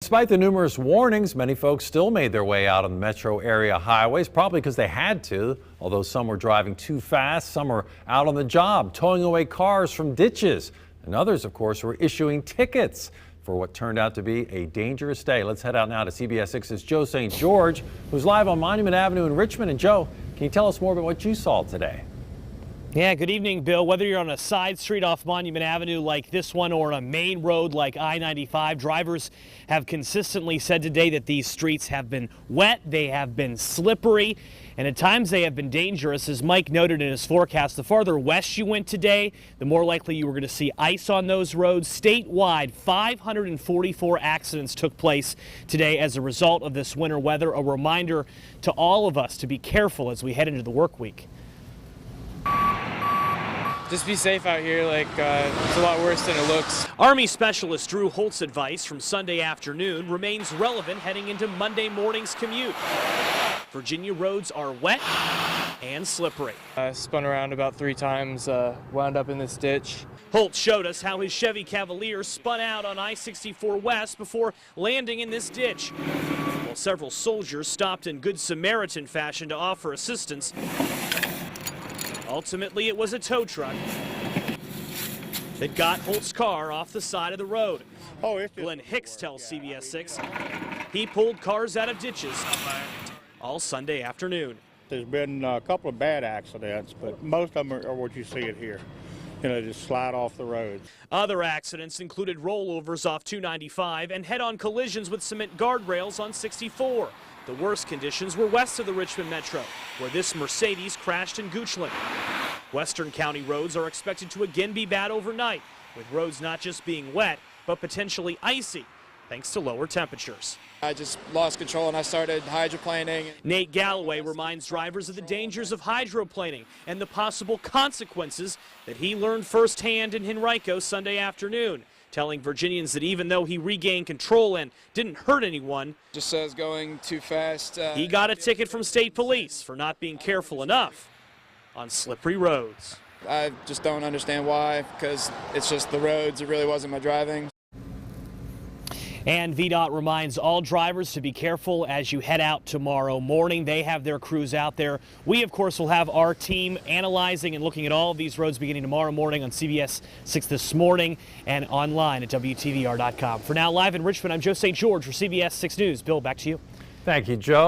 Despite the numerous warnings, many folks still made their way out on the metro area highways, probably because they had to. Although some were driving too fast, some were out on the job, towing away cars from ditches, and others, of course, were issuing tickets for what turned out to be a dangerous day. Let's head out now to CBS 6's Joe St. George, who's live on Monument Avenue in Richmond. And Joe, can you tell us more about what you saw today? Yeah, good evening, Bill. Whether you're on a side street off Monument Avenue like this one or on a main road like I-95, drivers have consistently said today that these streets have been wet, they have been slippery, and at times they have been dangerous. As Mike noted in his forecast, the farther west you went today, the more likely you were going to see ice on those roads. Statewide, 544 accidents took place today as a result of this winter weather. A reminder to all of us to be careful as we head into the work week. Just be safe out here, it's a lot worse than it looks. Army Specialist Drew Holt's advice from Sunday afternoon remains relevant heading into Monday morning's commute. Virginia roads are wet and slippery. I spun around about 3 times, wound up in this ditch. Holt showed us how his Chevy Cavalier spun out on I-64 West before landing in this ditch. While several soldiers stopped in good Samaritan fashion to offer assistance, ultimately, it was a tow truck that got Holt's car off the side of the road. Glenn Hicks tells CBS 6 he pulled cars out of ditches all Sunday afternoon. There's been a couple of bad accidents, but most of them are what you see it here. You know, just slide off the road. Other accidents included rollovers off 295 and head-on collisions with cement guardrails on 64. The worst conditions were west of the Richmond Metro, where this Mercedes crashed in Goochland. Western County roads are expected to again be bad overnight, with roads not just being wet, but potentially icy, thanks to lower temperatures. I just lost control and I started hydroplaning. Nate Galloway reminds drivers of the dangers of hydroplaning and the possible consequences that he learned firsthand in Henrico Sunday afternoon, telling Virginians that even though he regained control and didn't hurt anyone, just says going too fast. He got a ticket from state police for not being careful enough on slippery roads. I just don't understand why, because it's just the roads. It really wasn't my driving. And VDOT reminds all drivers to be careful as you head out tomorrow morning. They have their crews out there. We, of course, will have our team analyzing and looking at all of these roads beginning tomorrow morning on CBS 6 this morning and online at WTVR.com. For now, live in Richmond, I'm Joe St. George for CBS 6 News. Bill, back to you. Thank you, Joe.